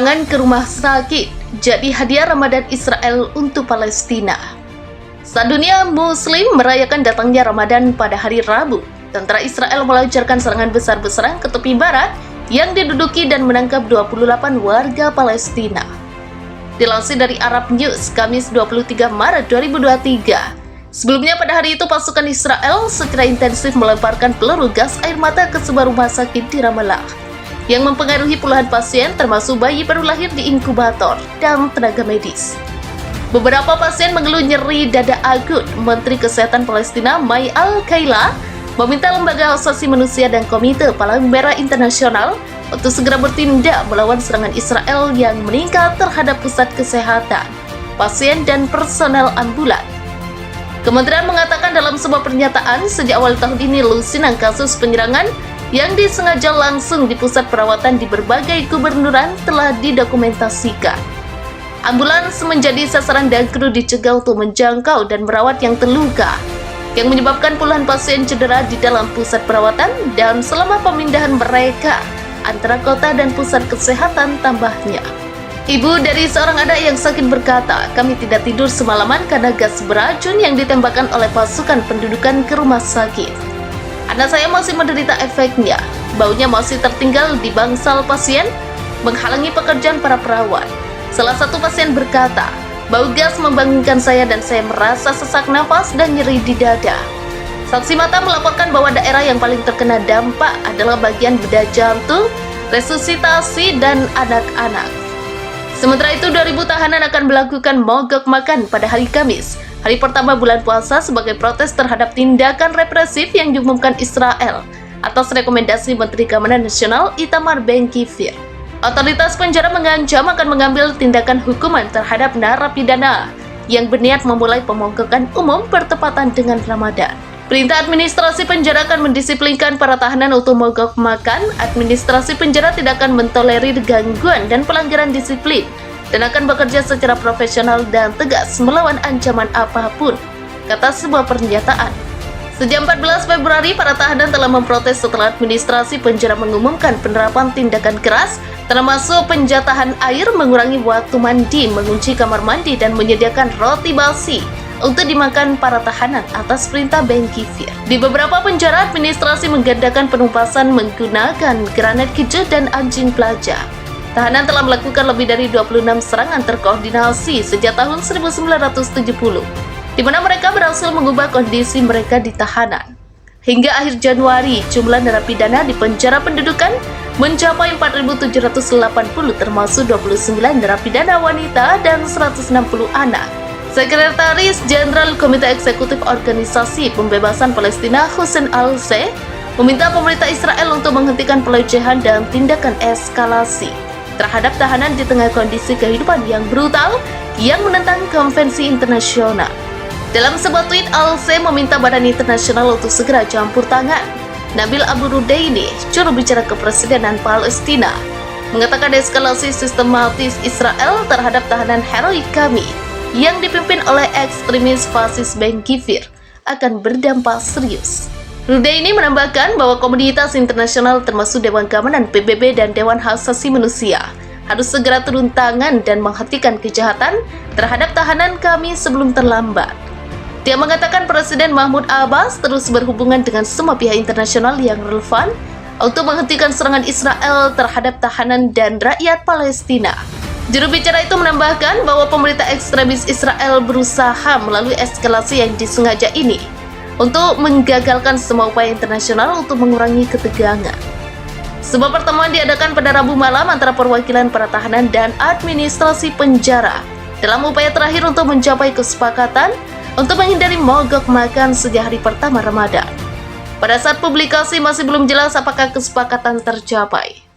Serangan ke rumah sakit jadi hadiah Ramadan Israel untuk Palestina. Sedunia Muslim merayakan datangnya Ramadan pada hari Rabu. Tentara Israel melancarkan serangan besar-besaran ke tepi barat yang diduduki dan menangkap 28 warga Palestina. Dilansir dari Arab News, Kamis 23 Maret 2023. Sebelumnya pada hari itu pasukan Israel secara intensif melemparkan peluru gas air mata ke sebuah rumah sakit di Ramallah yang mempengaruhi puluhan pasien termasuk bayi baru lahir di inkubator dan tenaga medis. Beberapa pasien mengeluh nyeri dada akut. Menteri Kesehatan Palestina May Al-Kaila meminta lembaga hak asasi manusia dan Komite Palang Merah Internasional untuk segera bertindak melawan serangan Israel yang meningkat terhadap pusat kesehatan, pasien dan personel ambulan. Kementerian mengatakan dalam sebuah pernyataan, sejak awal tahun ini lusinan kasus penyerangan yang disengaja langsung di pusat perawatan di berbagai gubernuran telah didokumentasikan. Ambulans menjadi sasaran dan kru dicegah untuk menjangkau dan merawat yang terluka, yang menyebabkan puluhan pasien cedera di dalam pusat perawatan dan selama pemindahan mereka antara kota dan pusat kesehatan tambahnya. Ibu dari seorang anak yang sakit berkata, "Kami tidak tidur semalaman karena gas beracun yang ditembakkan oleh pasukan pendudukan ke rumah sakit. Anak saya masih menderita efeknya. Baunya masih tertinggal di bangsal pasien, menghalangi pekerjaan para perawat." Salah satu pasien berkata, "Bau gas membangunkan saya dan saya merasa sesak nafas dan nyeri di dada." Saksi mata melaporkan bahwa daerah yang paling terkena dampak adalah bagian bedah jantung, resusitasi, dan anak-anak. Sementara itu, 2.000 tahanan akan melakukan mogok makan pada hari Kamis, hari pertama bulan puasa, sebagai protes terhadap tindakan represif yang diumumkan Israel atas rekomendasi Menteri Keamanan Nasional Itamar Ben-Gvir. Otoritas penjara mengancam akan mengambil tindakan hukuman terhadap narapidana yang berniat memulai pemogokan umum bertepatan dengan Ramadan. Perintah administrasi penjara akan mendisiplinkan para tahanan untuk mogok makan. Administrasi penjara tidak akan mentolerir gangguan dan pelanggaran disiplin dan akan bekerja secara profesional dan tegas melawan ancaman apapun, kata sebuah pernyataan. Sejak 14 Februari, para tahanan telah memprotes setelah administrasi penjara mengumumkan penerapan tindakan keras, termasuk penjatahan air, mengurangi waktu mandi, mengunci kamar mandi, dan menyediakan roti basi untuk dimakan para tahanan atas perintah Ben-Gvir. Di beberapa penjara, administrasi menggandakan penumpasan menggunakan granat keju dan anjing pelacak. Tahanan telah melakukan lebih dari 26 serangan terkoordinasi sejak tahun 1970, di mana mereka berhasil mengubah kondisi mereka di tahanan. Hingga akhir Januari, jumlah narapidana di penjara pendudukan mencapai 4.780, termasuk 29 narapidana wanita dan 160 anak. Sekretaris Jenderal Komite Eksekutif Organisasi Pembebasan Palestina Hussein Al-Say meminta pemerintah Israel untuk menghentikan pelecehan dan tindakan eskalasi terhadap tahanan di tengah kondisi kehidupan yang brutal yang menentang konvensi internasional. Dalam sebuah tweet, Al-Say meminta badan internasional untuk segera campur tangan. Nabil Abu Rudaini, juru bicara kepresidenan Palestina, mengatakan eskalasi sistematis Israel terhadap tahanan heroik kami yang dipimpin oleh ekstremis fasis Ben-Gvir akan berdampak serius. Rudaini menambahkan bahwa komunitas internasional termasuk Dewan Keamanan PBB dan Dewan Hak Asasi Manusia harus segera turun tangan dan menghentikan kejahatan terhadap tahanan kami sebelum terlambat. Dia mengatakan Presiden Mahmud Abbas terus berhubungan dengan semua pihak internasional yang relevan untuk menghentikan serangan Israel terhadap tahanan dan rakyat Palestina. Juru bicara itu menambahkan bahwa pemerintah ekstremis Israel berusaha melalui eskalasi yang disengaja ini untuk menggagalkan semua upaya internasional untuk mengurangi ketegangan. Sebuah pertemuan diadakan pada Rabu malam antara perwakilan para tahanan dan administrasi penjara dalam upaya terakhir untuk mencapai kesepakatan untuk menghindari mogok makan sejak hari pertama Ramadan. Pada saat publikasi masih belum jelas apakah kesepakatan tercapai.